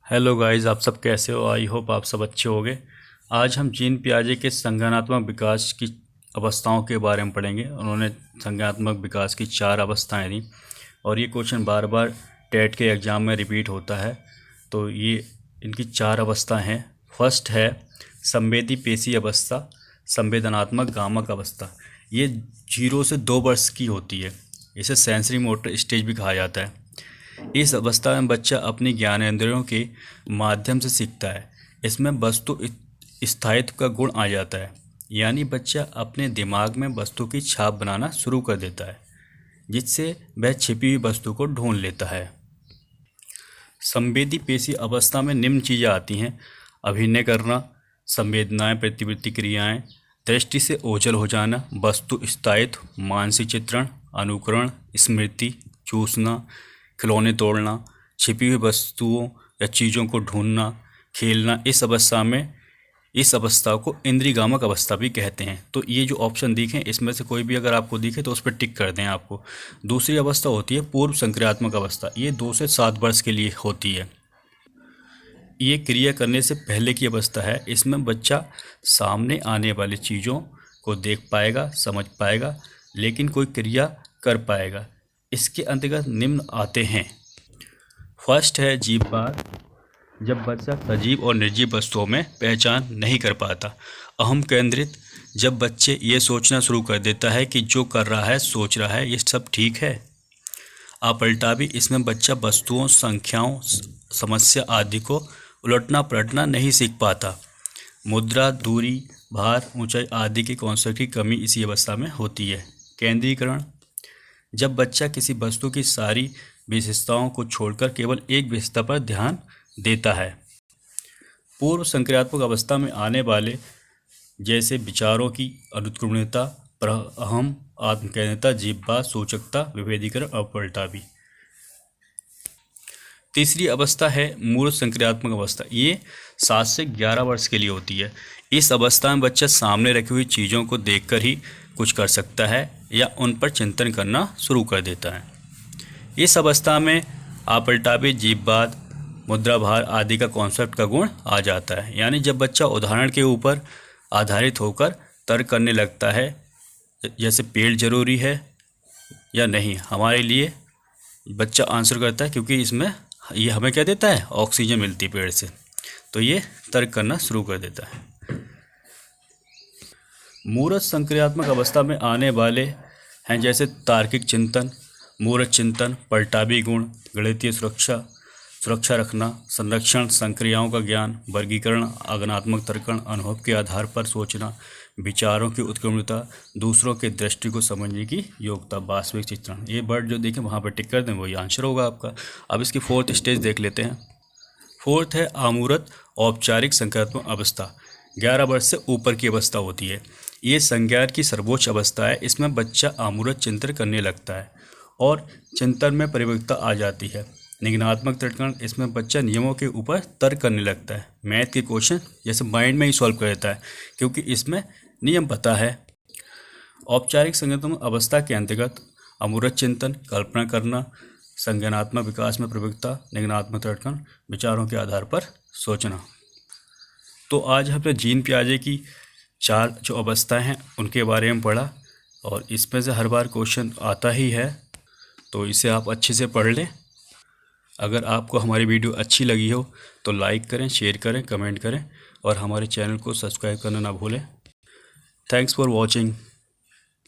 Hello guys, आप सब कैसे हो? आई होप आप सब अच्छे होंगे। आज हम जीन पियाजे के संज्ञानात्मक विकास की अवस्थाओं के बारे में पढ़ेंगे। उन्होंने संज्ञानात्मक विकास की 4 अवस्थाएं दी और ये क्वेश्चन बार बार टेट के एग्ज़ाम में रिपीट होता है। तो ये इनकी 4 अवस्था हैं। फर्स्ट है संवेदी पेशी अवस्था, संवेदनात्मक गामक अवस्था। ये 0 से 2 वर्ष की होती है। इसे सेंसरी मोटर स्टेज भी कहा जाता है। इस अवस्था में बच्चा अपनी ज्ञानेंद्रियों के माध्यम से सीखता है। इसमें वस्तु स्थायित्व का गुण आ जाता है, यानी बच्चा अपने दिमाग में वस्तु की छाप बनाना शुरू कर देता है, जिससे वह छिपी हुई वस्तु को ढूंढ लेता है। संवेदी पेशी अवस्था में निम्न चीज़ें आती हैं: अभिनय करना, संवेदनाएं, प्रतिवृत्ति क्रियाएं, दृष्टि से ओझल हो जाना, वस्तु स्थायित्व, मानसिक चित्रण, अनुकरण, स्मृति, चूसना, खिलौने तोड़ना, छिपी हुई वस्तुओं या चीज़ों को ढूंढना, खेलना। इस अवस्था को इंद्रियगामक अवस्था भी कहते हैं। तो ये जो ऑप्शन दिखे, इसमें से कोई भी अगर आपको दिखे तो उस पर टिक कर दें आपको। दूसरी अवस्था होती है पूर्व संक्रियात्मक अवस्था। ये 2 से 7 वर्ष के लिए होती है। ये क्रिया करने से पहले की अवस्था है। इसमें बच्चा सामने आने वाली चीज़ों को देख पाएगा, समझ पाएगा, लेकिन कोई क्रिया कर पाएगा। इसके अंतर्गत निम्न आते हैं। फर्स्ट है जीववाद, जब बच्चा सजीव और निर्जीव वस्तुओं में पहचान नहीं कर पाता। अहम केंद्रित, जब बच्चे ये सोचना शुरू कर देता है कि जो कर रहा है, सोच रहा है, ये सब ठीक है। अपलटावी, इसमें बच्चा वस्तुओं, संख्याओं, समस्या आदि को उलटना पलटना नहीं सीख पाता। मुद्रा, दूरी, भार, ऊंचाई आदि के कॉन्सेप्ट की कमी इसी अवस्था में होती है। केंद्रीकरण, जब बच्चा किसी वस्तु की सारी विशेषताओं को छोड़कर केवल एक विशेषता पर ध्यान देता है। पूर्व संक्रियात्मक अवस्था में आने वाले जैसे विचारों की अनुत्क्रमणीयता, अहम, आत्मकेंद्रिता, जीववाद, सूचकता, विभेदीकरण और पलटावी। तीसरी अवस्था है मूर्त संक्रियात्मक अवस्था। ये 7 से 11 वर्ष के लिए होती है। इस अवस्था में बच्चा सामने रखी हुई चीज़ों को देखकर ही कुछ कर सकता है या उन पर चिंतन करना शुरू कर देता है। इस अवस्था में अपलटावी, जीववाद, मुद्रा, भार आदि का कॉन्सेप्ट का गुण आ जाता है। यानी जब बच्चा उदाहरण के ऊपर आधारित होकर तर्क करने लगता है, जैसे पेड़ जरूरी है या नहीं, हमारे लिए बच्चा आंसर करता है क्योंकि इसमें ये हमें क्या देता है, ऑक्सीजन मिलती है पेड़ से। तो ये तर्क करना शुरू कर देता है। मूर्त संक्रियात्मक अवस्था में आने वाले हैं जैसे तार्किक चिंतन, मूर्त चिंतन, पलटावी गुण, गणितीय सुरक्षा रखना, संरक्षण, संक्रियाओं का ज्ञान, वर्गीकरण, आगमनात्मक तर्कण, अनुभव के आधार पर सोचना, विचारों की उत्क्रमणता, दूसरों के दृष्टि को समझने की योग्यता, वास्तविक चित्रण। ये वर्ड जो देखें वहाँ पर टिक कर दें, वही आंसर होगा आपका। अब इसकी 4th स्टेज देख लेते हैं। 4th है अमूर्त औपचारिक संक्रियात्मक अवस्था। 11 वर्ष से ऊपर की अवस्था होती है। ये संज्ञान की सर्वोच्च अवस्था है। इसमें बच्चा अमूर्त चिंतन करने लगता है और चिंतन में परिपक्वता आ जाती है। निगमनात्मक तर्कण, इसमें बच्चा नियमों के ऊपर तर्क करने लगता है। मैथ के क्वेश्चन जैसे माइंड में ही सॉल्व कर देता है क्योंकि इसमें नियम पता है। औपचारिक संज्ञानात्मक अवस्था के अंतर्गत अमूर्त चिंतन, कल्पना करना, संज्ञानात्मक विकास में प्रवृत्ता, निगमनात्मक तर्कण, विचारों के आधार पर सोचना। तो आज हमने जीन पियाजे की 4 जो अवस्थाएं हैं उनके बारे में पढ़ा और इसमें से हर बार क्वेश्चन आता ही है, तो इसे आप अच्छे से पढ़ लें। अगर आपको हमारी वीडियो अच्छी लगी हो तो लाइक करें, शेयर करें, कमेंट करें और हमारे चैनल को सब्सक्राइब करना ना भूलें। Thanks for watching.